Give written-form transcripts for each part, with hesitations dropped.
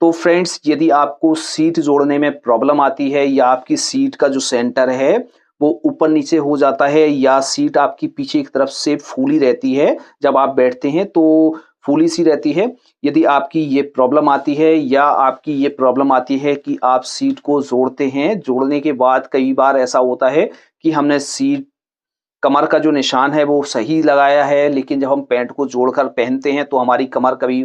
तो फ्रेंड्स, यदि आपको सीट जोड़ने में प्रॉब्लम आती है या आपकी सीट का जो सेंटर है वो ऊपर नीचे हो जाता है या सीट आपकी पीछे की तरफ से फूली रहती है, जब आप बैठते हैं तो फूली सी रहती है। यदि आपकी ये प्रॉब्लम आती है या आपकी ये प्रॉब्लम आती है कि आप सीट को जोड़ते हैं, जोड़ने के बाद कई बार ऐसा होता है कि हमने सीट कमर का जो निशान है वो सही लगाया है, लेकिन जब हम पैंट को जोड़कर पहनते हैं तो हमारी कमर कभी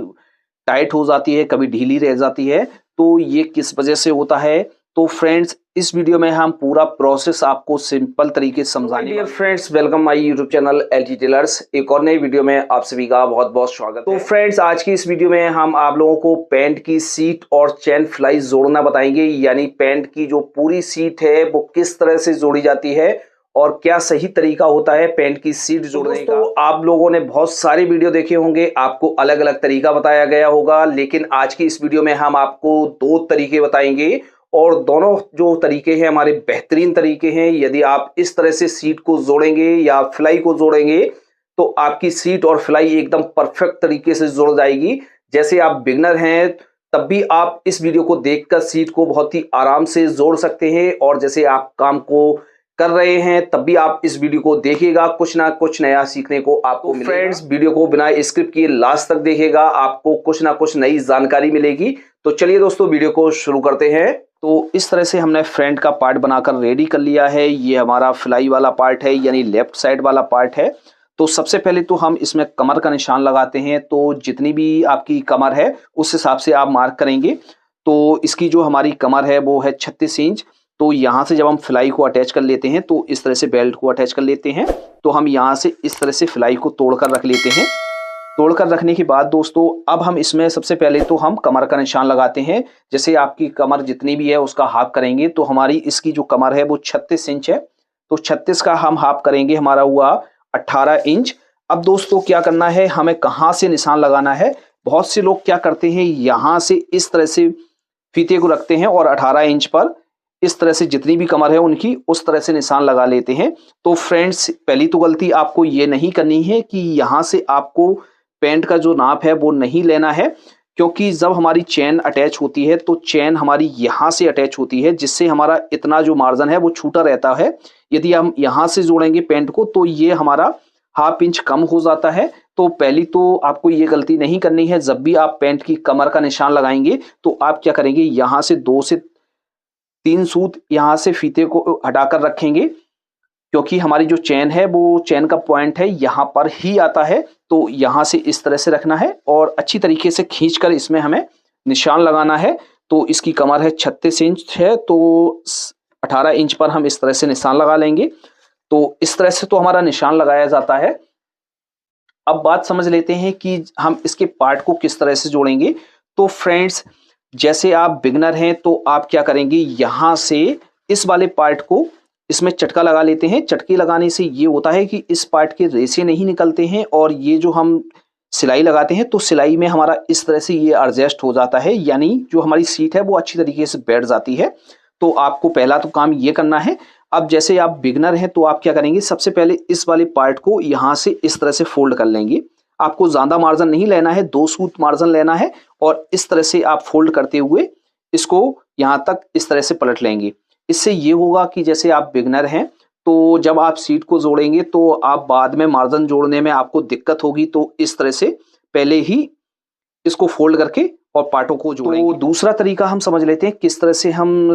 टाइट हो जाती है, कभी ढीली रह जाती है। तो ये किस वजह से होता है? तो फ्रेंड्स, इस वीडियो में हम पूरा प्रोसेस आपको सिंपल तरीके से समझाने dear friends, welcome my YouTube channel LG tailors. एक और नई वीडियो में आप सभी का बहुत बहुत स्वागत है। तो फ्रेंड्स, आज की इस वीडियो में हम आप लोगों को पैंट की सीट और चेन फ्लाई जोड़ना बताएंगे, यानी पैंट की जो पूरी सीट है वो किस तरह से जोड़ी जाती है और क्या सही तरीका होता है पैंट की सीट जोड़ने का। तो आप लोगों ने बहुत सारे वीडियो देखे होंगे, आपको अलग अलग तरीका बताया गया होगा, लेकिन आज की इस वीडियो में हम आपको दो तरीके बताएंगे और दोनों जो तरीके हैं हमारे बेहतरीन तरीके हैं। यदि आप इस तरह से सीट को जोड़ेंगे या फ्लाई को जोड़ेंगे तो आपकी सीट और फ्लाई एकदम परफेक्ट तरीके से जुड़ जाएगी। जैसे आप बिगनर हैं तब भी आप इस वीडियो को देखकर सीट को बहुत ही आराम से जोड़ सकते हैं, और जैसे आप काम को कर रहे हैं तब भी आप इस वीडियो को देखिएगा, कुछ ना कुछ नया सीखने को आपको मिलेगा। फ्रेंड्स, वीडियो को बिना स्क्रिप्ट किए लास्ट तक देखिएगा, आपको कुछ ना कुछ नई जानकारी मिलेगी। तो चलिए दोस्तों, वीडियो को शुरू करते हैं। तो इस तरह से हमने फ्रंट का पार्ट बनाकर रेडी कर लिया है। ये हमारा फ्लाई वाला पार्ट है, यानी लेफ्ट साइड वाला पार्ट है। तो सबसे पहले तो हम इसमें कमर का निशान लगाते हैं। तो जितनी भी आपकी कमर है उस हिसाब से आप मार्क करेंगे। तो इसकी जो हमारी कमर है वो है 36 इंच। तो यहाँ से जब हम फ्लाई को अटैच कर लेते हैं तो इस तरह से बेल्ट को अटैच कर लेते हैं। तो हम यहाँ से इस तरह से फ्लाई को तोड़कर रख लेते हैं। तोड़कर रखने के बाद दोस्तों, अब हम इसमें सबसे पहले तो हम कमर का निशान लगाते हैं। जैसे आपकी कमर जितनी भी है उसका हाफ करेंगे। तो हमारी इसकी जो कमर है वो 36 इंच है, तो 36 का हम हाफ करेंगे, हमारा हुआ 18 इंच। अब दोस्तों क्या करना है, हमें कहाँ से निशान लगाना है। बहुत से लोग क्या करते हैं, यहाँ से इस तरह से फीते को रखते हैं और 18 इंच पर इस तरह से जितनी भी कमर है उनकी उस तरह से निशान लगा लेते हैं। तो फ्रेंड्स, पहली तो गलती आपको ये नहीं करनी है कि यहाँ से आपको पैंट का जो नाप है वो नहीं लेना है, क्योंकि जब हमारी चेन अटैच होती है तो चेन हमारी यहाँ से अटैच होती है, जिससे हमारा इतना जो मार्जिन है वो छूटा रहता है। यदि हम यहाँ से जोड़ेंगे पैंट को तो ये हमारा हाफ इंच कम हो जाता है। तो पहली तो आपको ये गलती नहीं करनी है। जब भी आप पैंट की कमर का निशान लगाएंगे तो आप क्या करेंगे, यहाँ से 2 से 3 सूत यहाँ से फीते को हटाकर रखेंगे, क्योंकि हमारी जो चेन है वो चेन का पॉइंट है यहाँ पर ही आता है। तो यहाँ से इस तरह से रखना है और अच्छी तरीके से खींचकर इसमें हमें निशान लगाना है। तो इसकी कमर है 36 इंच है, तो 18 इंच पर हम इस तरह से निशान लगा लेंगे। तो इस तरह से तो हमारा निशान लगाया जाता है। अब बात समझ लेते हैं कि हम इसके पार्ट को किस तरह से जोड़ेंगे। तो फ्रेंड्स, जैसे आप बिगनर हैं तो आप क्या करेंगे, यहाँ से इस वाले पार्ट को इसमें चटका लगा लेते हैं। चटके लगाने से ये होता है कि इस पार्ट के रेशे नहीं निकलते हैं, और ये जो हम सिलाई लगाते हैं तो सिलाई में हमारा इस तरह से ये एडजस्ट हो जाता है, यानी जो हमारी सीट है वो अच्छी तरीके से बैठ जाती है। तो आपको पहला तो काम ये करना है। अब जैसे आप बिगनर हैं तो आप क्या करेंगे, सबसे पहले इस वाले पार्ट को यहाँ से इस तरह से फोल्ड कर लेंगे। आपको ज्यादा मार्जिन नहीं लेना है, 2 सूत मार्जिन लेना है, और इस तरह से आप फोल्ड करते हुए इसको यहाँ तक इस तरह से पलट लेंगे। इससे ये होगा कि जैसे आप बिगनर हैं तो जब आप सीट को जोड़ेंगे तो आप बाद में मार्जिन जोड़ने में आपको दिक्कत होगी। तो इस तरह से पहले ही इसको फोल्ड करके और पार्टों को जोड़ेंगे। तो दूसरा तरीका हम समझ लेते हैं किस तरह से हम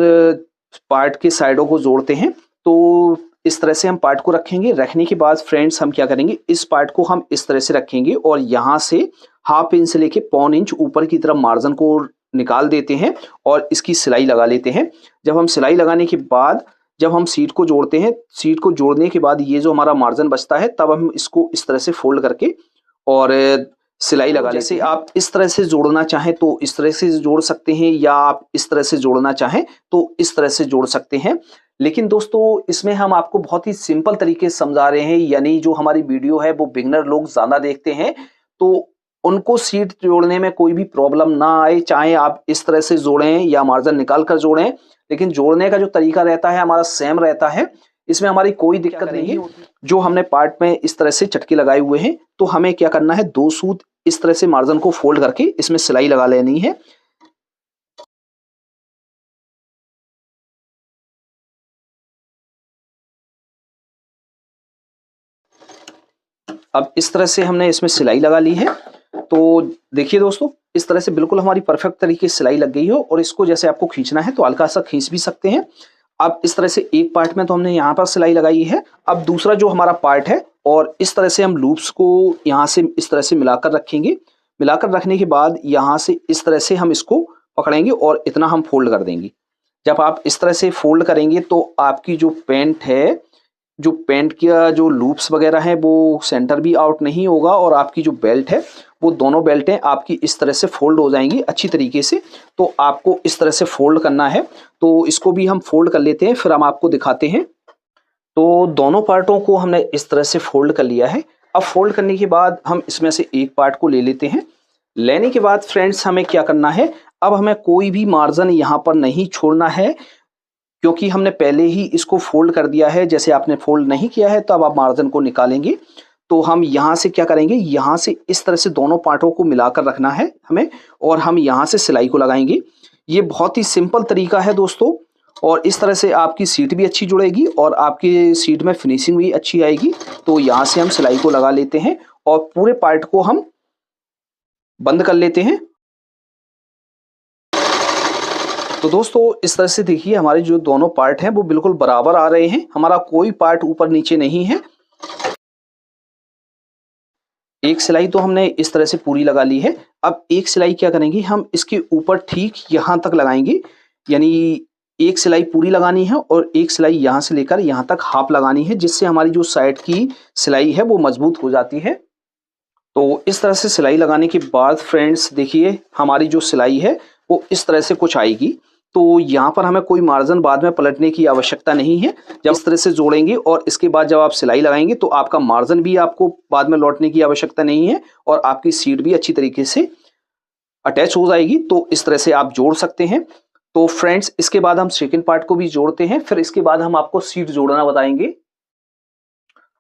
पार्ट के साइडों को जोड़ते हैं। तो इस तरह से हम पार्ट को रखेंगे। रखने के बाद फ्रेंड्स हम क्या करेंगे, इस पार्ट को हम इस तरह से रखेंगे और यहाँ से हाफ इंच से लेके पौन इंच ऊपर की तरफ मार्जिन को निकाल देते हैं और इसकी सिलाई लगा लेते हैं। जब हम सिलाई लगाने के बाद जब हम सीट को जोड़ते हैं, सीट को जोड़ने के बाद ये जो हमारा मार्जिन बचता है तब हम इसको इस तरह से फोल्ड करके और सिलाई लगा लेते हैं। आप इस तरह से जोड़ना चाहें तो इस तरह से जोड़ सकते हैं, या आप इस तरह से जोड़ना चाहें तो इस तरह से जोड़ सकते हैं। लेकिन दोस्तों, इसमें हम आपको बहुत ही सिंपल तरीके से समझा रहे हैं, यानी जो हमारी वीडियो है वो बिगनर लोग ज्यादा देखते हैं, तो उनको सीट जोड़ने में कोई भी प्रॉब्लम ना आए। चाहे आप इस तरह से जोड़ें या मार्जिन निकाल कर जोड़ें, लेकिन जोड़ने का जो तरीका रहता है हमारा सेम रहता है, इसमें हमारी कोई दिक्कत नहीं है। जो हमने पार्ट में इस तरह से चटके लगाए हुए हैं, तो हमें क्या करना है, 2 सूत इस तरह से मार्जिन को फोल्ड करके इसमें सिलाई लगा लेनी है। अब इस तरह से हमने इसमें सिलाई लगा ली है। तो देखिए दोस्तों, इस तरह से बिल्कुल हमारी परफेक्ट तरीके से सिलाई लग गई हो, और इसको जैसे आपको खींचना है तो हल्का सा खींच भी सकते हैं। अब इस तरह से एक पार्ट में तो हमने यहाँ पर सिलाई लगाई है। अब दूसरा जो हमारा पार्ट है, और इस तरह से हम लूप्स को यहाँ से इस तरह से मिलाकर रखेंगे। मिलाकर रखने के बाद यहाँ से इस तरह से हम इसको पकड़ेंगे और इतना हम फोल्ड कर देंगे। जब आप इस तरह से फोल्ड करेंगे तो आपकी जो पैंट है, जो पैंट का जो लूप्स वगैरह है वो सेंटर भी आउट नहीं होगा, और आपकी जो बेल्ट है वो दोनों बेल्टें आपकी इस तरह से फोल्ड हो जाएंगी अच्छी तरीके से। तो आपको इस तरह से फोल्ड करना है। तो इसको भी हम फोल्ड कर लेते हैं, फिर हम आपको दिखाते हैं। तो दोनों पार्टों को हमने इस तरह से फोल्ड कर लिया है। अब फोल्ड करने के बाद हम इसमें से एक पार्ट को ले लेते हैं। लेने के बाद फ्रेंड्स हमें क्या करना है, अब हमें कोई भी मार्जिन यहाँ पर नहीं छोड़ना है, क्योंकि हमने पहले ही इसको फोल्ड कर दिया है। जैसे आपने फोल्ड नहीं किया है तो अब आप मार्जिन को निकालेंगे। तो हम यहाँ से क्या करेंगे, यहाँ से इस तरह से दोनों पार्टों को मिलाकर रखना है हमें, और हम यहाँ से सिलाई को लगाएंगे। ये बहुत ही सिंपल तरीका है दोस्तों, और इस तरह से आपकी सीट भी अच्छी जुड़ेगी और आपकी सीट में फिनिशिंग भी अच्छी आएगी। तो यहाँ से हम सिलाई को लगा लेते हैं और पूरे पार्ट को हम बंद कर लेते हैं। तो दोस्तों इस तरह से देखिए हमारे जो दोनों पार्ट हैं वो बिल्कुल बराबर आ रहे हैं, हमारा कोई पार्ट ऊपर नीचे नहीं है। एक सिलाई तो हमने इस तरह से पूरी लगा ली है। अब एक सिलाई क्या करेंगे, हम इसके ऊपर ठीक यहाँ तक लगाएंगे। यानी एक सिलाई पूरी लगानी है और एक सिलाई यहाँ से लेकर यहाँ तक हाफ लगानी है, जिससे हमारी जो साइड की सिलाई है वो मजबूत हो जाती है। तो इस तरह से सिलाई लगाने के बाद फ्रेंड्स देखिए हमारी जो सिलाई है वो इस तरह से कुछ आएगी। तो यहाँ पर हमें कोई मार्जिन बाद में पलटने की आवश्यकता नहीं है। जब इस तरह से जोड़ेंगे और इसके बाद जब आप सिलाई लगाएंगे तो आपका मार्जिन भी आपको बाद में लौटने की आवश्यकता नहीं है, और आपकी सीट भी अच्छी तरीके से अटैच हो जाएगी। तो इस तरह से आप जोड़ सकते हैं। तो फ्रेंड्स इसके बाद हम सेकेंड पार्ट को भी जोड़ते हैं, फिर इसके बाद हम आपको सीट जोड़ना बताएंगे।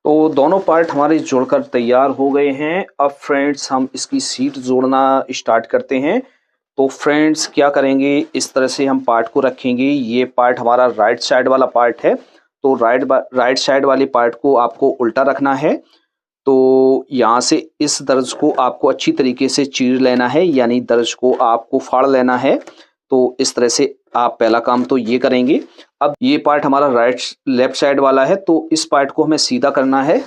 तो दोनों पार्ट हमारे जोड़कर तैयार हो गए हैं। अब फ्रेंड्स हम इसकी सीट जोड़ना स्टार्ट करते हैं। तो फ्रेंड्स क्या करेंगे, इस तरह से हम पार्ट को रखेंगे। ये पार्ट हमारा राइट साइड वाला पार्ट है। तो राइट साइड वाले पार्ट को आपको उल्टा रखना है। तो यहाँ से इस दर्ज को आपको अच्छी तरीके से चीर लेना है, यानी दर्ज को आपको फाड़ लेना है। तो इस तरह से आप पहला काम तो ये करेंगे। अब ये पार्ट हमारा लेफ्ट साइड वाला है, तो इस पार्ट को हमें सीधा करना है।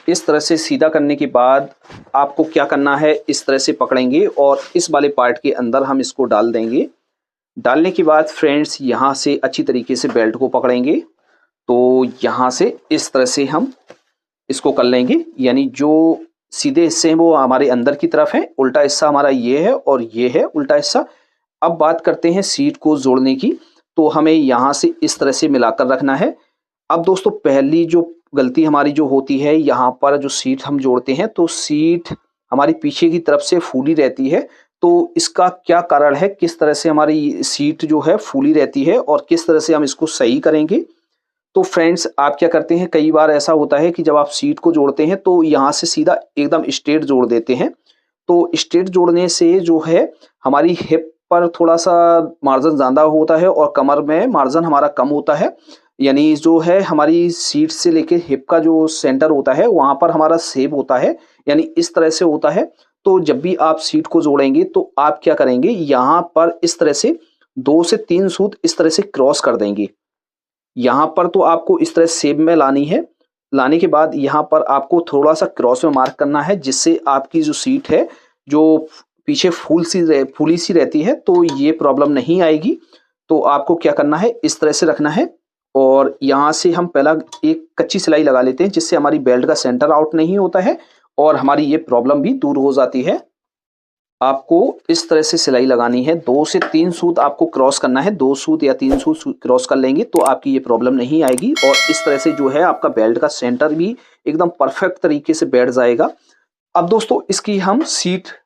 इस तरह से सीधा करने के बाद आपको क्या करना है, इस तरह से पकड़ेंगे और इस वाले पार्ट के अंदर हम इसको डाल देंगे। डालने के बाद फ्रेंड्स यहाँ से अच्छी तरीके से बेल्ट को पकड़ेंगे। तो यहाँ से इस तरह से हम इसको कर लेंगे, यानी जो सीधे हिस्से हैं वो हमारे अंदर की तरफ है, उल्टा हिस्सा हमारा ये है और ये है उल्टा हिस्सा। अब बात करते हैं सीट को जोड़ने की। तो हमें यहाँ से इस तरह से मिलाकर रखना है। अब दोस्तों पहली जो गलती हमारी जो होती है, यहाँ पर जो सीट हम जोड़ते हैं तो सीट हमारी पीछे की तरफ से फूली रहती है। तो इसका क्या कारण है, किस तरह से हमारी सीट जो है फूली रहती है और किस तरह से हम इसको सही करेंगे। तो फ्रेंड्स आप क्या करते हैं, कई बार ऐसा होता है कि जब आप सीट को जोड़ते हैं तो यहाँ से सीधा एकदम स्ट्रेट जोड़ देते हैं। तो स्ट्रेट जोड़ने से जो है हमारी हिप पर थोड़ा सा मार्जिन ज़्यादा होता है और कमर में मार्जिन हमारा कम होता है। यानी जो है हमारी सीट से लेके हिप का जो सेंटर होता है वहाँ पर हमारा सेव होता है, यानी इस तरह से होता है। तो जब भी आप सीट को जोड़ेंगे तो आप क्या करेंगे, यहाँ पर इस तरह से 2 से 3 सूत इस तरह से क्रॉस कर देंगे। यहाँ पर तो आपको इस तरह सेव में लानी है। लाने के बाद यहाँ पर आपको थोड़ा सा क्रॉस में मार्क करना है, जिससे आपकी जो सीट है जो पीछे फूली सी रहती है तो ये प्रॉब्लम नहीं आएगी। तो आपको क्या करना है, इस तरह से रखना है और यहाँ से हम पहला एक कच्ची सिलाई लगा लेते हैं, जिससे हमारी बेल्ट का सेंटर आउट नहीं होता है और हमारी ये प्रॉब्लम भी दूर हो जाती है। आपको इस तरह से सिलाई लगानी है, 2 से 3 सूत आपको क्रॉस करना है। 2 सूत या 3 सूत क्रॉस कर लेंगे तो आपकी ये प्रॉब्लम नहीं आएगी, और इस तरह से जो है आपका बेल्ट का सेंटर भी एकदम परफेक्ट तरीके से बैठ जाएगा। अब दोस्तों इसकी हम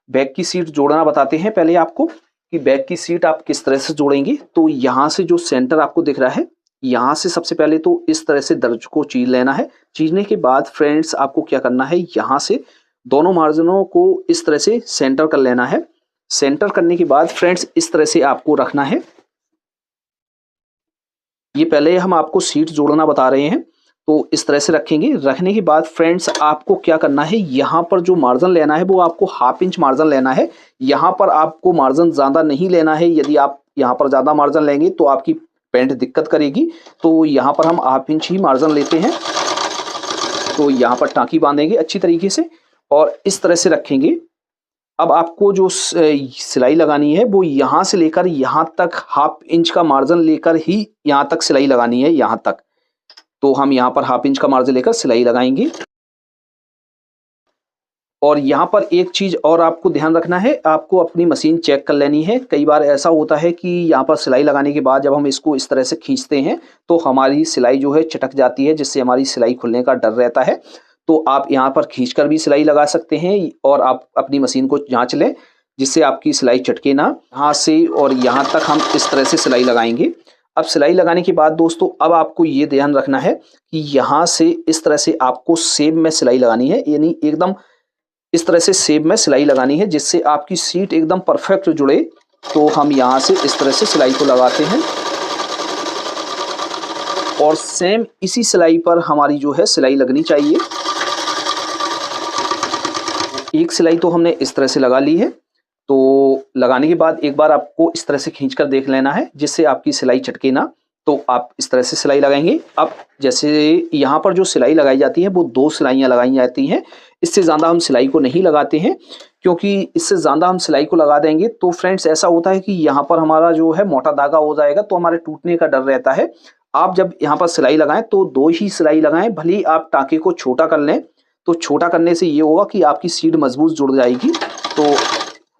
बैक की सीट जोड़ना बताते हैं पहले आपको, कि बैक की सीट आप किस तरह से जोड़ेंगे। तो यहाँ से जो सेंटर आपको दिख रहा है, यहाँ से सबसे पहले तो इस तरह से दर्ज को चीर लेना है। चीरने के बाद फ्रेंड्स आपको क्या करना है, यहाँ से दोनों मार्जिनों को इस तरह से सेंटर कर लेना है। सेंटर करने के बाद फ्रेंड्स इस तरह से आपको रखना है। ये पहले हम आपको सीट जोड़ना बता रहे हैं। तो इस तरह से रखेंगे। रखने के बाद फ्रेंड्स आपको क्या करना है, यहाँ पर जो मार्जिन लेना है वो आपको 1/2 इंच मार्जिन लेना है। यहाँ पर आपको मार्जिन ज़्यादा नहीं लेना है, यदि आप यहाँ पर ज़्यादा मार्जिन लेंगे तो आपकी पैंट दिक्कत करेगी। तो यहाँ पर हम 1/2 इंच ही मार्जिन लेते हैं। तो यहाँ पर टाँकी बांधेंगे अच्छी तरीके से और इस तरह से रखेंगे। अब आपको जो सिलाई लगानी है वो यहाँ से लेकर यहाँ तक 1/2 इंच का मार्जिन लेकर ही यहाँ तक सिलाई लगानी है, यहाँ तक। तो हम यहाँ पर 1/2 इंच का मार्जिन लेकर सिलाई लगाएंगे। और यहाँ पर एक चीज़ और आपको ध्यान रखना है, आपको अपनी मशीन चेक कर लेनी है। कई बार ऐसा होता है कि यहाँ पर सिलाई लगाने के बाद जब हम इसको इस तरह से खींचते हैं तो हमारी सिलाई जो है चटक जाती है, जिससे हमारी सिलाई खुलने का डर रहता है। तो आप यहाँ पर खींचकर भी सिलाई लगा सकते हैं और आप अपनी मशीन को जांच लें, जिससे आपकी सिलाई चटके ना। यहाँ से और यहाँ तक हम इस तरह से सिलाई लगाएंगे। अब सिलाई लगाने के बाद दोस्तों अब आपको ये ध्यान रखना है कि यहाँ से इस तरह से आपको सेब में सिलाई लगानी है, यानी एकदम इस तरह से सेब में सिलाई लगानी है, जिससे आपकी सीट एकदम परफेक्ट जुड़े। तो हम यहाँ से इस तरह से सिलाई को लगाते हैं और सेम इसी सिलाई पर हमारी जो है सिलाई लगनी चाहिए। एक सिलाई तो हमने इस तरह से लगा ली है। तो लगाने के बाद एक बार आपको इस तरह से खींचकर देख लेना है, जिससे आपकी सिलाई चटके ना। तो आप इस तरह से सिलाई लगाएंगे। अब जैसे यहाँ पर जो सिलाई लगाई जाती है वो 2 सिलाइयाँ लगाई जाती हैं। इससे ज़्यादा हम सिलाई को नहीं लगाते हैं, क्योंकि इससे ज़्यादा हम सिलाई को लगा देंगे तो फ्रेंड्स ऐसा होता है कि यहाँ पर हमारा जो है मोटा धागा हो जाएगा, तो हमारे टूटने का डर रहता है। आप जब यहाँ पर सिलाई लगाएं तो 2 ही सिलाई लगाएं, भले ही आप टाँके को छोटा कर लें। तो छोटा करने से ये होगा कि आपकी सीट मजबूत जुड़ जाएगी। तो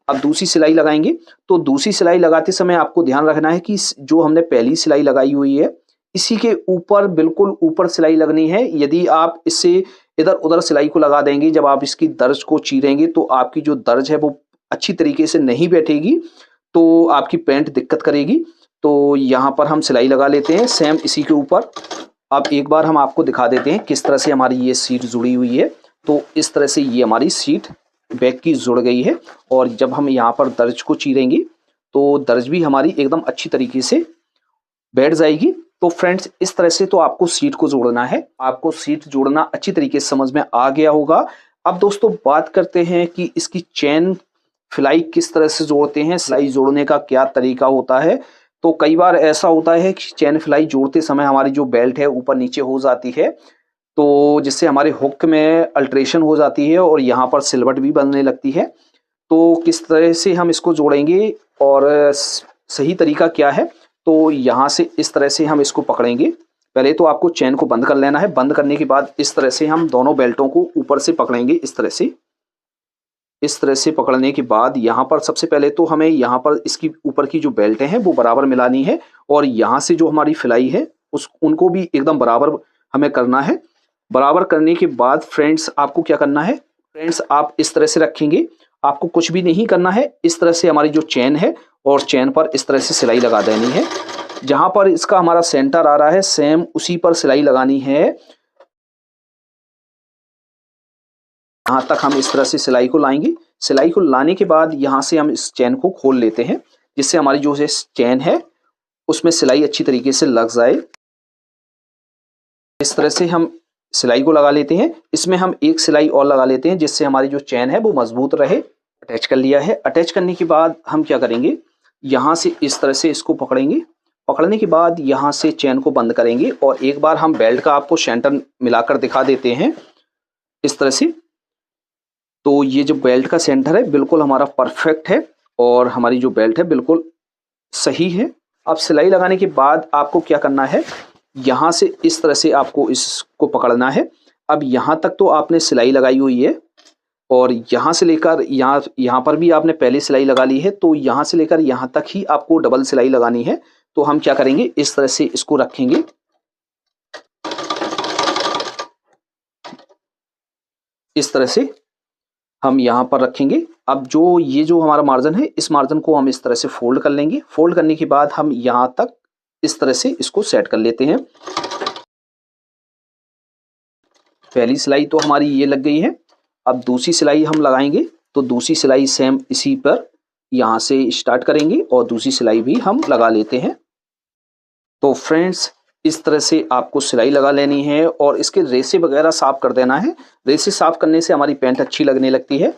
अब दूसरी सिलाई लगाएंगे। तो दूसरी सिलाई लगाते समय आपको ध्यान रखना है कि जो हमने पहली सिलाई लगाई हुई है इसी के ऊपर, बिल्कुल ऊपर सिलाई लगनी है। यदि आप इससे इधर उधर सिलाई को लगा देंगे, जब आप इसकी दर्ज को चीरेंगे तो आपकी जो दर्ज है वो अच्छी तरीके से नहीं बैठेगी, तो आपकी पैंट दिक्कत करेगी। तो यहाँ पर हम सिलाई लगा लेते हैं सेम इसी के ऊपर। अब एक बार हम आपको दिखा देते हैं किस तरह से हमारी ये सीट जुड़ी हुई है। तो इस तरह से ये हमारी सीट बैक की जुड़ गई है और जब हम यहाँ पर दर्ज को चीरेंगे तो दर्ज भी हमारी एकदम अच्छी तरीके से बैठ जाएगी। तो फ्रेंड्स इस तरह से तो आपको सीट को जोड़ना है। आपको सीट जोड़ना अच्छी तरीके से समझ में आ गया होगा। अब दोस्तों बात करते हैं कि इसकी चेन फिलाई किस तरह से जोड़ते हैं, सिलाई जोड़ने का क्या तरीका होता है। तो कई बार ऐसा होता है कि चेन फिलाई जोड़ते समय हमारी जो बेल्ट है ऊपर नीचे हो जाती है, तो जिससे हमारे हुक में अल्ट्रेशन हो जाती है और यहाँ पर सिलवट भी बनने लगती है। तो किस तरह से हम इसको जोड़ेंगे और सही तरीका क्या है, तो यहाँ से इस तरह से हम इसको पकड़ेंगे। पहले तो आपको चेन को बंद कर लेना है। बंद करने के बाद इस तरह से हम दोनों बेल्टों को ऊपर से पकड़ेंगे। इस तरह से पकड़ने के बाद यहाँ पर सबसे पहले तो हमें यहाँ पर इसकी ऊपर की जो बेल्टें हैं वो बराबर मिलानी है और यहाँ से जो हमारी फिलाई है उनको भी एकदम बराबर हमें करना है। बराबर करने के बाद फ्रेंड्स आपको क्या करना है, फ्रेंड्स आप इस तरह से रखेंगे, आपको कुछ भी नहीं करना है। इस तरह से हमारी जो चेन है और चेन पर इस तरह से सिलाई लगा देनी है। जहां पर इसका हमारा सेंटर आ रहा है सेम उसी पर सिलाई लगानी है। यहाँ तक हम इस तरह से सिलाई को लाएंगे। सिलाई को लाने के बाद यहाँ से हम इस चेन को खोल लेते हैं, जिससे हमारी जो चेन है उसमें सिलाई अच्छी तरीके से लग जाए। इस तरह से हम सिलाई को लगा लेते हैं। इसमें हम एक सिलाई और लगा लेते हैं, जिससे हमारी जो चेन है वो मजबूत रहे। अटैच कर लिया है। अटैच करने के बाद हम क्या करेंगे, यहाँ से इस तरह से इसको पकड़ेंगे। पकड़ने के बाद यहाँ से चेन को बंद करेंगे और एक बार हम बेल्ट का आपको सेंटर मिलाकर दिखा देते हैं इस तरह से। तो ये जो बेल्ट का सेंटर है बिल्कुल हमारा परफेक्ट है और हमारी जो बेल्ट है बिल्कुल सही है। अब सिलाई लगाने के बाद आपको क्या करना है, यहाँ से इस तरह से आपको इसको पकड़ना है। अब यहाँ तक तो आपने सिलाई लगाई हुई है और यहाँ से लेकर यहाँ पर भी आपने पहले सिलाई लगा ली है, तो यहाँ से लेकर यहाँ तक ही आपको डबल सिलाई लगानी है। तो हम क्या करेंगे, इस तरह से इसको रखेंगे। इस तरह से हम यहाँ पर रखेंगे। अब ये जो हमारा मार्जिन है, इस मार्जिन को हम इस तरह से फोल्ड कर लेंगे। फोल्ड करने के बाद हम यहाँ तक इस तरह से इसको सेट कर लेते हैं। पहली सिलाई तो हमारी ये लग गई है। अब दूसरी सिलाई हम लगाएंगे, तो दूसरी सिलाई सेम इसी पर यहाँ से स्टार्ट करेंगे और दूसरी सिलाई भी हम लगा लेते हैं। तो फ्रेंड्स इस तरह से आपको सिलाई लगा लेनी है और इसके रेसे वगैरह साफ कर देना है। रेसे साफ करने से हमारी पैंट अच्छी लगने लगती है।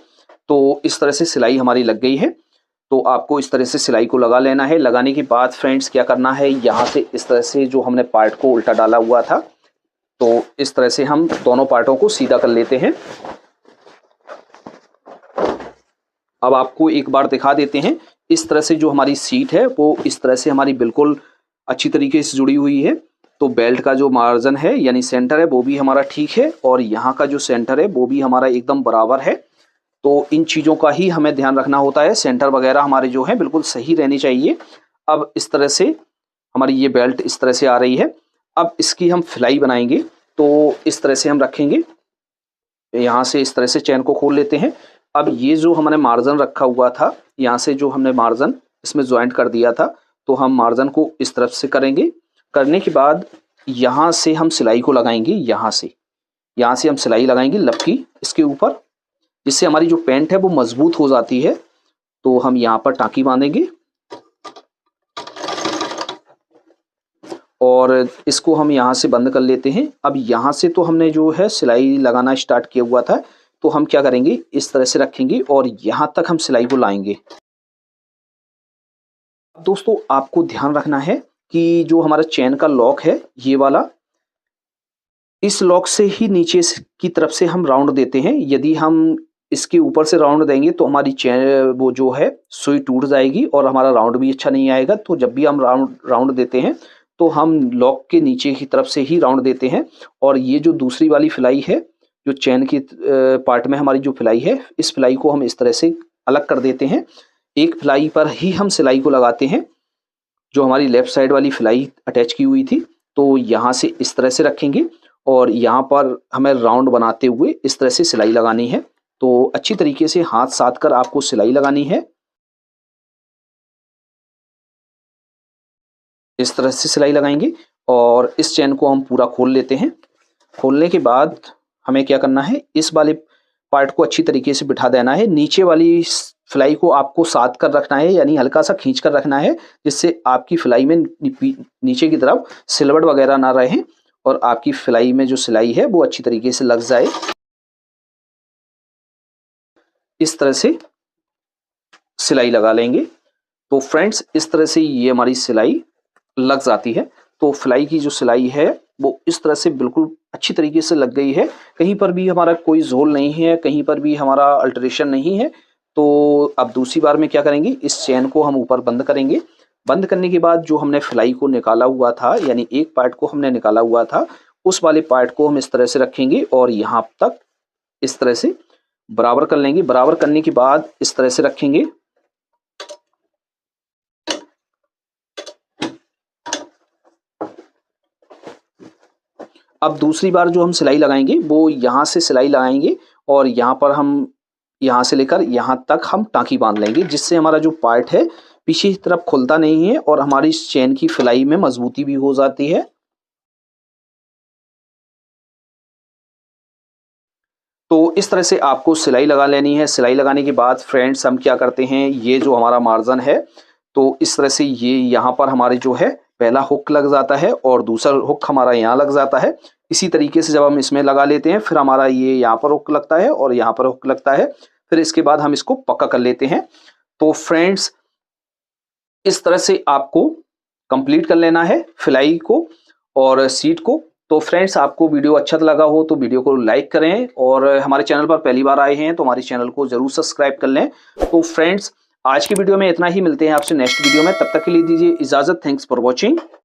तो इस तरह से सिलाई हमारी लग गई है। तो आपको इस तरह से सिलाई को लगा लेना है। लगाने के बाद फ्रेंड्स क्या करना है, यहाँ से इस तरह से जो हमने पार्ट को उल्टा डाला हुआ था, तो इस तरह से हम दोनों पार्टों को सीधा कर लेते हैं। अब आपको एक बार दिखा देते हैं। इस तरह से जो हमारी सीट है वो इस तरह से हमारी बिल्कुल अच्छी तरीके से जुड़ी हुई है। तो बेल्ट का जो मार्जिन है यानी सेंटर है वो भी हमारा ठीक है और यहाँ का जो सेंटर है वो भी हमारा एकदम बराबर है। तो इन चीज़ों का ही हमें ध्यान रखना होता है। सेंटर वगैरह हमारे जो है बिल्कुल सही रहनी चाहिए। अब इस तरह से हमारी ये बेल्ट इस तरह से आ रही है। अब इसकी हम फिलाई बनाएंगे। तो इस तरह से हम रखेंगे, यहाँ से इस तरह से चैन को खोल लेते हैं। अब ये जो हमने मार्जिन रखा हुआ था, यहाँ से जो हमने मार्जिन इसमें ज्वाइंट कर दिया था, तो हम मार्जिन को इस तरफ से करेंगे। करने के बाद यहाँ से हम सिलाई को लगाएंगे। यहाँ से हम सिलाई लगाएंगे लपकी इसके ऊपर, जिससे हमारी जो पैंट है वो मजबूत हो जाती है। तो हम यहाँ पर टाँकी बांधेंगे और इसको हम यहाँ से बंद कर लेते हैं। अब यहाँ से तो हमने जो है सिलाई लगाना स्टार्ट किया हुआ था, तो हम क्या करेंगे, इस तरह से रखेंगे और यहाँ तक हम सिलाई को लाएंगे। दोस्तों आपको ध्यान रखना है कि जो हमारा चैन का लॉक है ये वाला, इस लॉक से ही नीचे की तरफ से हम राउंड देते हैं। यदि हम इसके ऊपर से राउंड देंगे तो हमारी चैन वो जो है सुई टूट जाएगी और हमारा राउंड भी अच्छा नहीं आएगा। तो जब भी हम राउंड देते हैं तो हम लॉक के नीचे की तरफ से ही राउंड देते हैं। और ये जो दूसरी वाली फिलाई है, जो चैन की पार्ट में हमारी जो फिलाई है, इस फिलाई को हम इस तरह से अलग कर देते हैं। एक फिलाई पर ही हम सिलाई को लगाते हैं। जो हमारी लेफ्ट साइड वाली फिलाई अटैच की हुई थी, तो यहाँ से इस तरह से रखेंगे और यहाँ पर हमें राउंड बनाते हुए इस तरह से सिलाई लगानी है। तो अच्छी तरीके से हाथ साध कर आपको सिलाई लगानी है। इस तरह से सिलाई लगाएंगे और इस चैन को हम पूरा खोल लेते हैं। खोलने के बाद हमें क्या करना है, इस वाले पार्ट को अच्छी तरीके से बिठा देना है। नीचे वाली फिलाई को आपको साध कर रखना है, यानी हल्का सा खींच कर रखना है, जिससे आपकी फिलाई में नीचे की तरफ सिलवट वगैरह ना रहे और आपकी फिलाई में जो सिलाई है वो अच्छी तरीके से लग जाए। इस तरह से सिलाई लगा लेंगे। तो फ्रेंड्स इस तरह से ये हमारी सिलाई लग जाती है। तो फिलाई की जो सिलाई है वो इस तरह से बिल्कुल अच्छी तरीके से लग गई है। कहीं पर भी हमारा कोई झोल नहीं है, कहीं पर भी हमारा अल्टरेशन नहीं है। तो अब दूसरी बार में क्या करेंगे, इस चैन को हम ऊपर बंद करेंगे। बंद करने के बाद जो हमने फिलाई को निकाला हुआ था, यानी एक पार्ट को हमने निकाला हुआ था, उस वाले पार्ट को हम इस तरह से रखेंगे और यहाँ तक इस तरह से बराबर कर लेंगे। बराबर करने के बाद इस तरह से रखेंगे। अब दूसरी बार जो हम सिलाई लगाएंगे वो यहाँ से सिलाई लगाएंगे और यहाँ पर हम यहाँ से लेकर यहाँ तक हम टाँकी बांध लेंगे, जिससे हमारा जो पार्ट है पीछे की तरफ खुलता नहीं है और हमारी इस चैन की फिलाई में मजबूती भी हो जाती है। तो इस तरह से आपको सिलाई लगा लेनी है। सिलाई लगाने के बाद फ्रेंड्स हम क्या करते हैं, ये जो हमारा मार्जिन है, तो इस तरह से ये यहाँ पर हमारे जो है पहला हुक लग जाता है और दूसरा हुक हमारा यहाँ लग जाता है। इसी तरीके से जब हम इसमें लगा लेते हैं, फिर हमारा ये यहाँ पर हुक लगता है और यहाँ पर हुक लगता है। फिर इसके बाद हम इसको पक्का कर लेते हैं। तो फ्रेंड्स इस तरह से आपको कंप्लीट कर लेना है फिलाई को और सीट को। तो फ्रेंड्स आपको वीडियो अच्छा लगा हो तो वीडियो को लाइक करें और हमारे चैनल पर पहली बार आए हैं तो हमारे चैनल को जरूर सब्सक्राइब कर लें। तो फ्रेंड्स आज की वीडियो में इतना ही, मिलते हैं आपसे नेक्स्ट वीडियो में। तब तक के लिए दीजिए इजाजत। Thanks for watching.